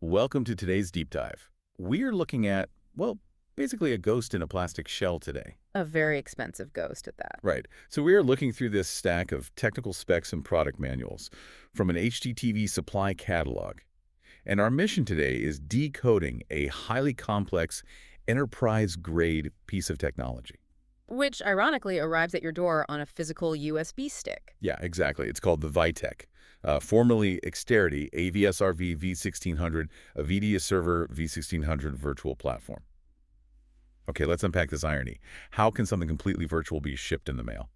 Welcome to today's deep dive. We are looking at, well, basically a ghost in a plastic shell today. A very expensive ghost at that. Right. So we are looking through this stack of technical specs and product manuals from an HDTV Supply catalog. And our mission today is decoding a highly complex, enterprise-grade piece of technology. Which, ironically, arrives at your door on a physical USB stick. Yeah, exactly. It's called the Vitec, formerly Exterity AVSRV-V1600, AvediaServer V1600 virtual platform. Okay, let's unpack this irony. How can something completely virtual be shipped in the mail?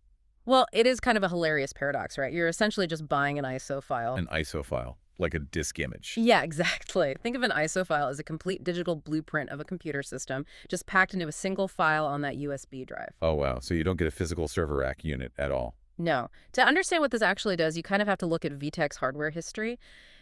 Well, it is kind of a hilarious paradox, right? You're essentially just buying an ISO file. An ISO file, like a disk image. Yeah, exactly. Think of an ISO file as a complete digital blueprint of a computer system, just packed into a single file on that USB drive. Oh, wow. So you don't get a physical server rack unit at all. No. To understand what this actually does, you kind of have to look at Vitec's hardware history.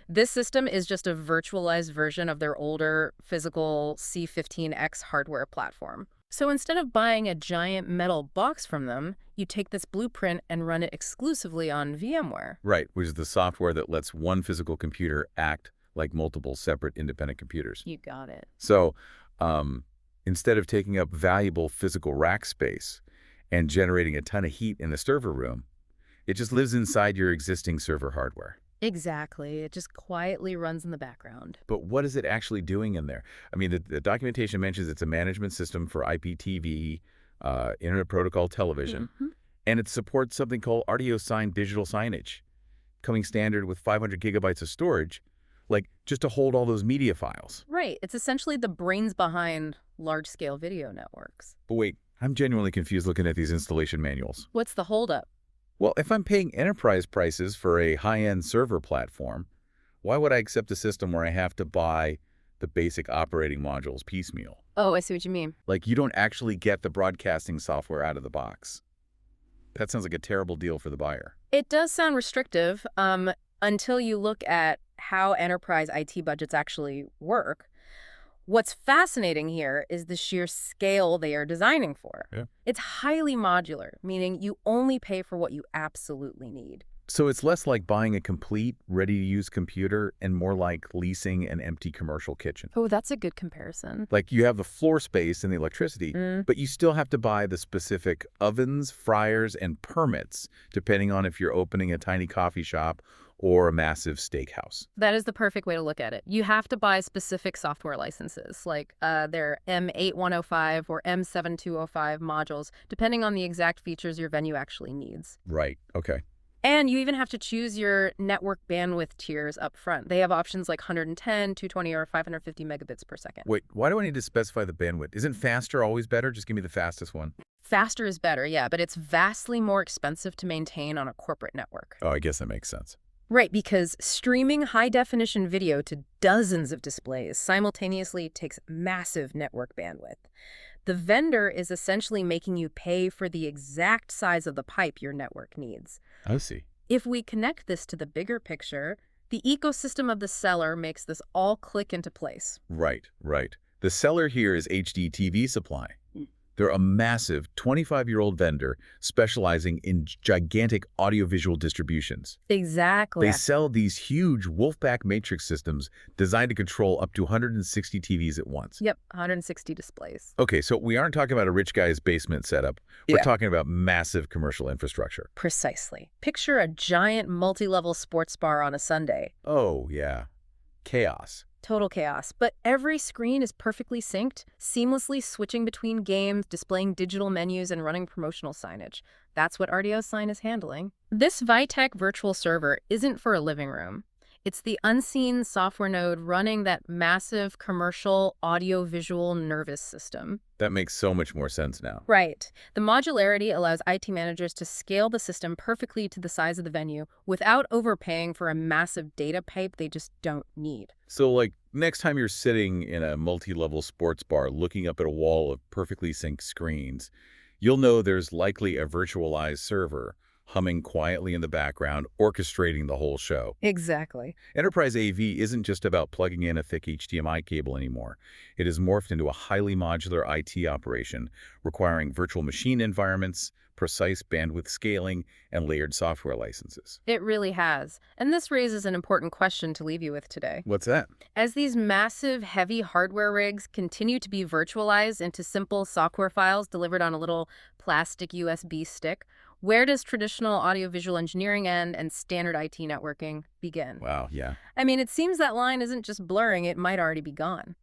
This system is just a virtualized version of their older physical C15X hardware platform. So instead of buying a giant metal box from them, you take this blueprint and run it exclusively on VMware. Right, which is the software that lets one physical computer act like multiple separate independent computers. You got it. So instead of taking up valuable physical rack space and generating a ton of heat in the server room, it just lives inside your existing server hardware. Exactly. It just quietly runs in the background. But what is it actually doing in there? I mean, the documentation mentions it's a management system for IPTV, Internet Protocol television, and it supports something called ArtioSign digital signage, coming standard with 500 gigabytes of storage, like just to hold all those media files. Right. It's essentially the brains behind large-scale video networks. But wait, I'm genuinely confused looking at these installation manuals. What's the holdup? Well, if I'm paying enterprise prices for a high-end server platform, why would I accept a system where I have to buy the basic operating modules piecemeal? Oh, I see what you mean. Like, you don't actually get the broadcasting software out of the box. That sounds like a terrible deal for the buyer. It does sound restrictive until you look at how enterprise IT budgets actually work. What's fascinating here is the sheer scale they are designing for. Yeah. It's highly modular, meaning you only pay for what you absolutely need. So it's less like buying a complete, ready-to-use computer and more like leasing an empty commercial kitchen. Oh, that's a good comparison. Like, you have the floor space and the electricity, but you still have to buy the specific ovens, fryers, and permits, depending on if you're opening a tiny coffee shop or a massive steakhouse. That is the perfect way to look at it. You have to buy specific software licenses, like their M8115 or M7205 modules, depending on the exact features your venue actually needs. Right. Okay. And you even have to choose your network bandwidth tiers up front. They have options like 110, 220, or 550 megabits per second. Wait, why do I need to specify the bandwidth? Isn't faster always better? Just give me the fastest one. Faster is better, yeah, but it's vastly more expensive to maintain on a corporate network. Oh, I guess that makes sense. Right, because streaming high-definition video to dozens of displays simultaneously takes massive network bandwidth. The vendor is essentially making you pay for the exact size of the pipe your network needs. I see. If we connect this to the bigger picture, the ecosystem of the seller makes this all click into place. Right, right. The seller here is HDTV Supply. They're a massive 25-year-old vendor specializing in gigantic audiovisual distributions. Exactly. They sell these huge Wolfpack matrix systems designed to control up to 160 TVs at once. Yep, 160 displays. Okay, so we aren't talking about a rich guy's basement setup. We're talking about massive commercial infrastructure. Precisely. Picture a giant multi-level sports bar on a Sunday. Oh, yeah. Chaos. Total chaos. But every screen is perfectly synced, seamlessly switching between games, displaying digital menus, and running promotional signage. That's what ArtioSign is handling. This Vitec virtual server isn't for a living room. It's the unseen software node running that massive commercial audio-visual nervous system. That makes so much more sense now. Right. The modularity allows IT managers to scale the system perfectly to the size of the venue without overpaying for a massive data pipe they just don't need. So, like, next time you're sitting in a multi-level sports bar looking up at a wall of perfectly synced screens, you'll know there's likely a virtualized server humming quietly in the background, orchestrating the whole show. Exactly. Enterprise AV isn't just about plugging in a thick HDMI cable anymore. It has morphed into a highly modular IT operation, requiring virtual machine environments, precise bandwidth scaling and layered software licenses. It really has. And this raises an important question to leave you with today. What's that? As these massive, heavy hardware rigs continue to be virtualized into simple software files delivered on a little plastic USB stick, where does traditional audiovisual engineering end and standard IT networking begin? Wow, yeah. I mean, it seems that line isn't just blurring, it might already be gone.